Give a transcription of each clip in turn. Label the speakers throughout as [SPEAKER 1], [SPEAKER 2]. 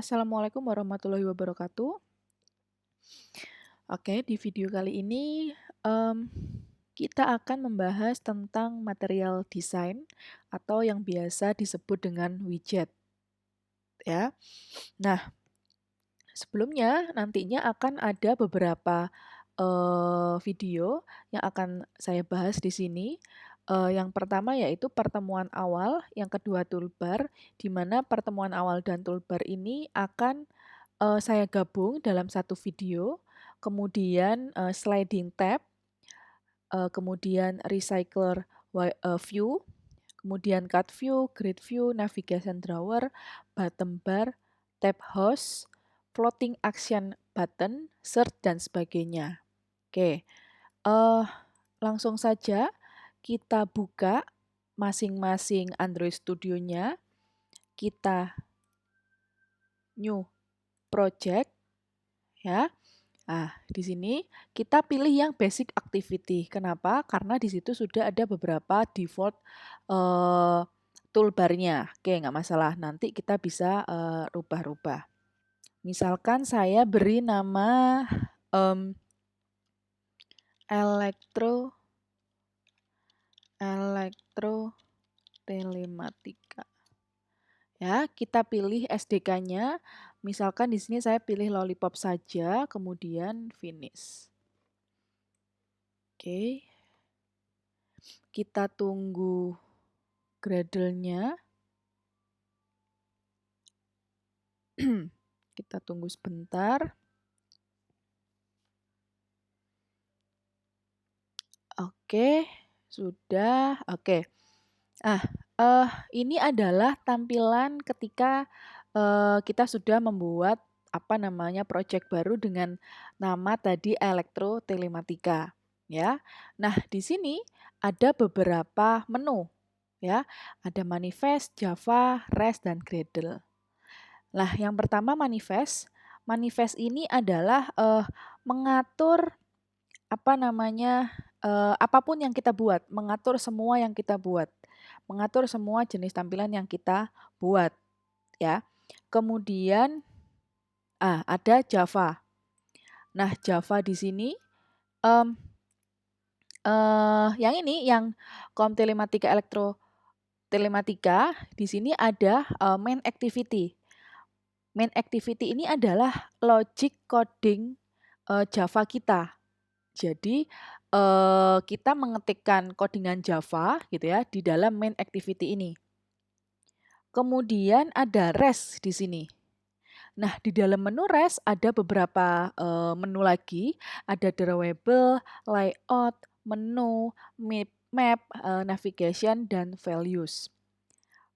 [SPEAKER 1] Assalamualaikum warahmatullahi wabarakatuh. Oke, di video kali ini kita akan membahas tentang material desain atau yang biasa disebut dengan widget, ya. Nah, sebelumnya nantinya akan ada beberapa video yang akan saya bahas di sini. Yang pertama yaitu pertemuan awal, yang kedua toolbar, di mana pertemuan awal dan toolbar ini akan saya gabung dalam satu video, kemudian sliding tab, kemudian recycler view, kemudian cut view, grid view, navigation drawer, bottom bar, tab host, floating action button, search, dan sebagainya. Oke, langsung saja kita buka masing-masing Android Studio-nya, kita new project, ya. Nah, di sini kita pilih yang basic activity. Kenapa? Karena di situ sudah ada beberapa default toolbarnya. Oke, nggak masalah. Nanti kita bisa rubah-rubah. Misalkan saya beri nama elektrotelematika. Ya, kita pilih SDK-nya. Misalkan di sini saya pilih lollipop saja, kemudian finish. Oke. Kita tunggu Gradle-nya. Kita tunggu sebentar. Oke, sudah. Oke. Ini adalah tampilan ketika kita sudah membuat project baru dengan nama tadi elektrotelematika, ya. Nah, di sini ada beberapa menu, ya. Ada manifest, Java, REST, dan Gradle. Nah, yang pertama manifest. Manifest ini adalah mengatur apapun yang kita buat, mengatur semua yang kita buat, mengatur semua jenis tampilan yang kita buat, ya. Kemudian ada Java. Nah, Java di sini yang kom telematika elektrotelematika di sini ada main activity. Main activity ini adalah logic coding Java kita. Jadi kita mengetikkan codingan Java gitu ya di dalam main activity ini. Kemudian ada REST di sini. Nah, di dalam menu REST ada beberapa menu lagi, ada drawable, layout, menu, map, navigation, dan values.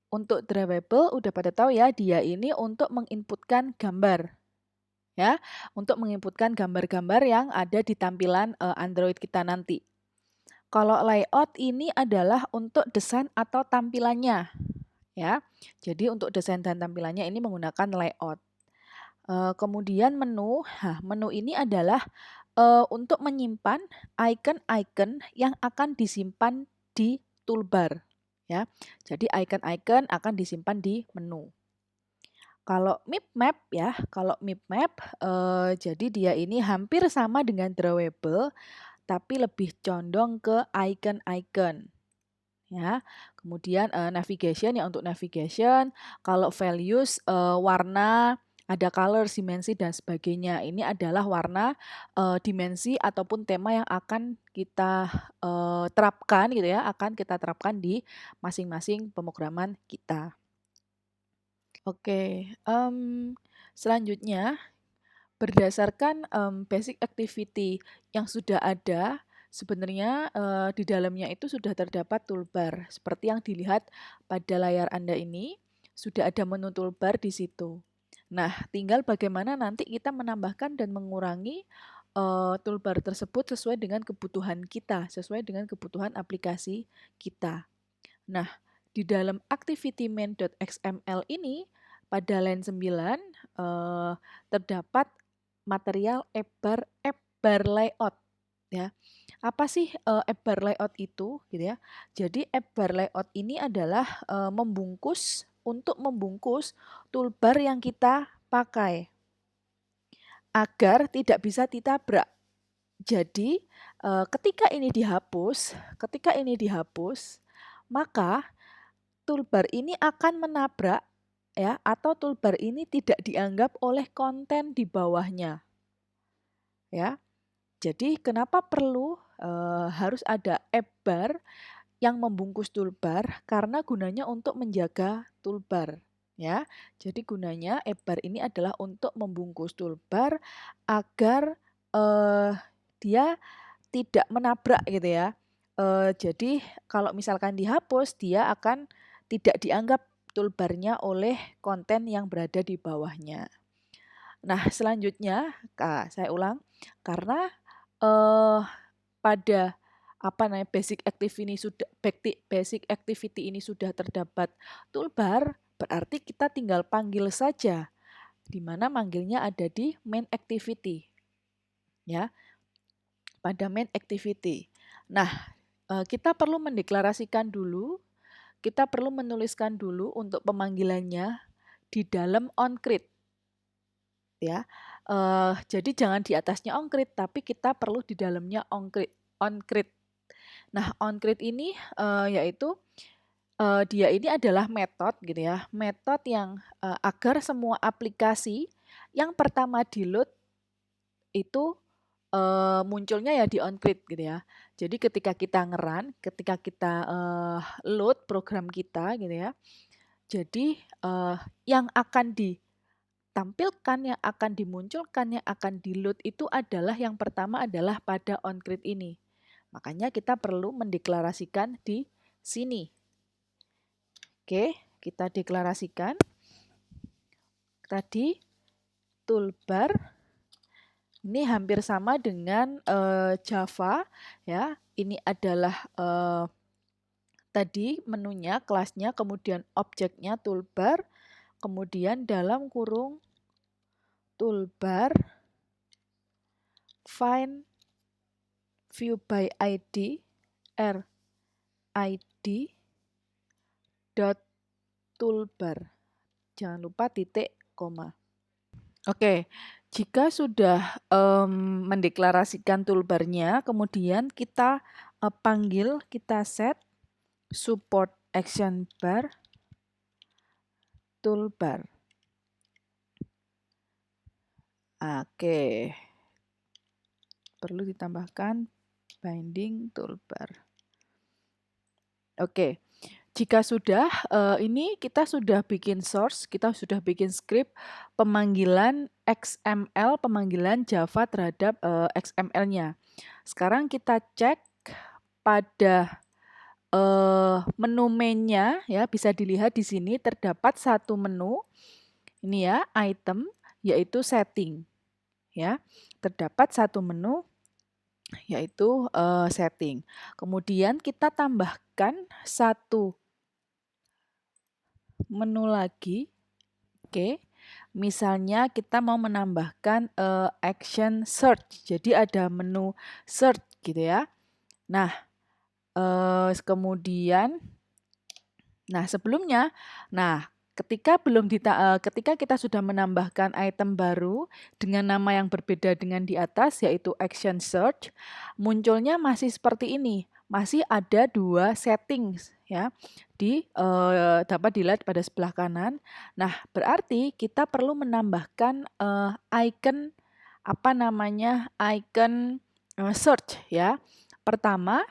[SPEAKER 1] Untuk drawable udah pada tahu ya, dia ini untuk menginputkan gambar. Ya, untuk menginputkan gambar-gambar yang ada di tampilan Android kita nanti. Kalau layout ini adalah untuk desain atau tampilannya, ya. Jadi untuk desain dan tampilannya ini menggunakan layout. Kemudian menu, menu ini adalah untuk menyimpan icon-icon yang akan disimpan di toolbar, ya. Jadi icon-icon akan disimpan di menu. Kalau map ya, jadi dia ini hampir sama dengan drawable, tapi lebih condong ke icon-icon. Ya, kemudian navigation ya untuk navigation. Kalau values warna, ada color, dimensi dan sebagainya. Ini adalah warna, dimensi ataupun tema yang akan kita terapkan gitu ya, akan kita terapkan di masing-masing pemrograman kita. Oke, selanjutnya berdasarkan basic activity yang sudah ada, sebenarnya di dalamnya itu sudah terdapat toolbar. Seperti yang dilihat pada layar Anda ini, sudah ada menu toolbar di situ. Nah, tinggal bagaimana nanti kita menambahkan dan mengurangi toolbar tersebut sesuai dengan kebutuhan kita, sesuai dengan kebutuhan aplikasi kita. Nah, di dalam activity main.xml ini, pada line 9 terdapat material app bar layout, ya. Apa sih app bar layout itu gitu ya? Jadi app bar layout ini adalah untuk membungkus toolbar yang kita pakai agar tidak bisa ditabrak. Jadi, ketika ini dihapus, maka toolbar ini akan menabrak ya, atau toolbar ini tidak dianggap oleh konten di bawahnya. Ya. Jadi kenapa perlu harus ada app bar yang membungkus toolbar? Karena gunanya untuk menjaga toolbar. Ya, jadi gunanya app bar ini adalah untuk membungkus toolbar agar dia tidak menabrak gitu ya. Jadi kalau misalkan dihapus, dia akan tidak dianggap toolbarnya oleh konten yang berada di bawahnya. Nah, selanjutnya, saya ulang, karena pada basic activity ini sudah terdapat toolbar, berarti kita tinggal panggil saja, di mana manggilnya ada di main activity. Ya, pada main activity. Nah, kita perlu mendeklarasikan dulu, kita perlu menuliskan dulu untuk pemanggilannya di dalam onCreate. Ya, jadi jangan di atasnya onCreate, tapi kita perlu di dalamnya onCreate. Nah, onCreate ini yaitu dia ini adalah metode gitu ya, metode yang agar semua aplikasi yang pertama di-load itu munculnya ya di onCreate gitu ya. Jadi ketika kita ketika kita load program kita gitu ya, jadi yang akan ditampilkan, yang akan dimunculkan, yang akan di-load itu adalah yang pertama adalah pada onCreate ini. Makanya kita perlu mendeklarasikan di sini. Oke, kita deklarasikan. Tadi toolbar ini hampir sama dengan Java ya. Ini adalah tadi menunya, kelasnya, kemudian objeknya toolbar, kemudian dalam kurung toolbar find view by ID RID dot toolbar. Jangan lupa titik koma. Oke, jika sudah mendeklarasikan toolbarnya, kemudian kita panggil, kita set support action bar toolbar. Oke, perlu ditambahkan binding toolbar. Oke, jika sudah, ini kita sudah bikin source, kita sudah bikin script pemanggilan XML, pemanggilan Java terhadap XML-nya. Sekarang kita cek pada menu mainnya ya, bisa dilihat di sini terdapat satu menu, ini ya, item, yaitu setting. Ya, terdapat satu menu yaitu setting. Kemudian kita tambahkan satu menu lagi. Oke. Misalnya kita mau menambahkan action search. Jadi ada menu search gitu ya. Nah, kemudian sebelumnya ketika kita sudah menambahkan item baru dengan nama yang berbeda dengan di atas yaitu action search, munculnya masih seperti ini, masih ada dua settings ya, dapat dilihat pada sebelah kanan. Nah, berarti kita perlu menambahkan icon icon search ya. Pertama,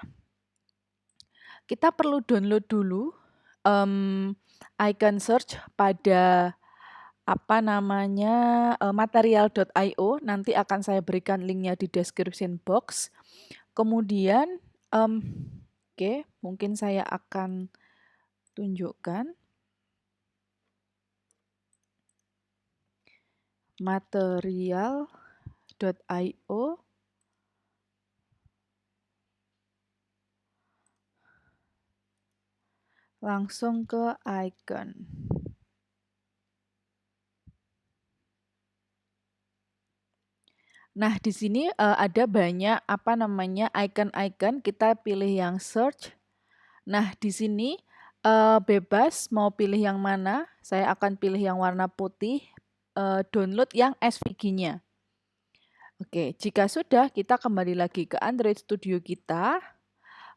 [SPEAKER 1] kita perlu download dulu icon search pada material.io, nanti akan saya berikan linknya di description box. Kemudian oke, mungkin saya akan tunjukkan material.io. Langsung ke icon. Nah, di sini ada banyak icon-icon, kita pilih yang search. Nah, di sini bebas mau pilih yang mana. Saya akan pilih yang warna putih, download yang SVG-nya. Oke, jika sudah, kita kembali lagi ke Android Studio kita.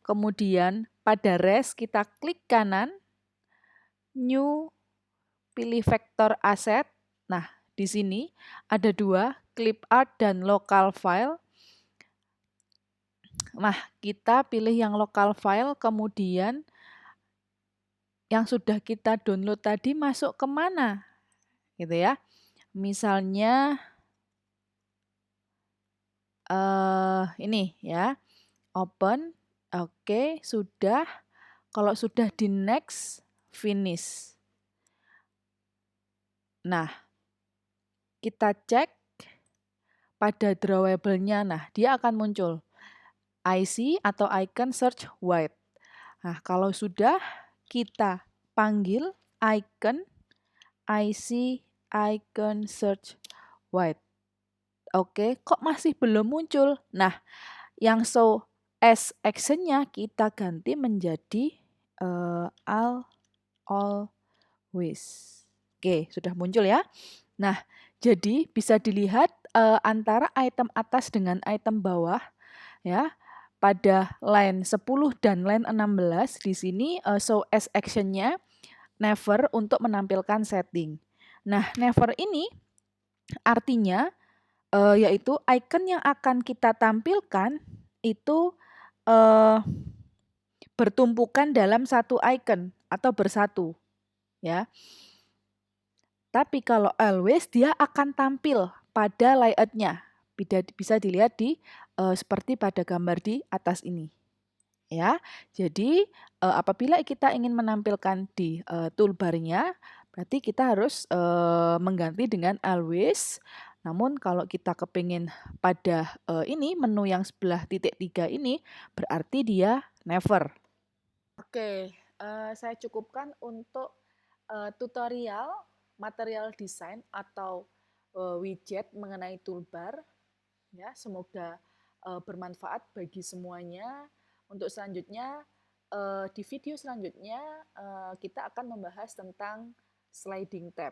[SPEAKER 1] Kemudian pada res kita klik kanan, New, pilih vektor asset. Nah, di sini ada dua, clip art dan local file. Nah, kita pilih yang local file, kemudian yang sudah kita download tadi masuk kemana? Gitu ya. Misalnya ini ya, open, oke, sudah. Kalau sudah di next, finish. Nah, kita cek pada drawable-nya. Nah, dia akan muncul IC atau icon search wide. Nah, kalau sudah kita panggil icon IC icon search wide. Oke, kok masih belum muncul? Nah, yang show as action-nya kita ganti menjadi always. Oke, sudah muncul ya. Nah, jadi bisa dilihat antara item atas dengan item bawah ya. Pada line 10 dan line 16 di sini show as action-nya never untuk menampilkan setting. Nah, never ini artinya yaitu icon yang akan kita tampilkan itu bertumpukan dalam satu icon atau bersatu ya. Tapi kalau always dia akan tampil pada layout-nya. Bisa dilihat di seperti pada gambar di atas ini. Ya. Jadi apabila kita ingin menampilkan di toolbar-nya, berarti kita harus mengganti dengan always. Namun kalau kita kepingin pada ini menu yang sebelah titik 3 ini, berarti dia never. Oke, saya cukupkan untuk tutorial material design atau widget mengenai toolbar. Ya, semoga bermanfaat bagi semuanya. Untuk selanjutnya, di video selanjutnya kita akan membahas tentang sliding tab.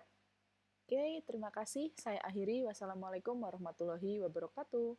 [SPEAKER 1] Oke, terima kasih. Saya akhiri. Wassalamualaikum warahmatullahi wabarakatuh.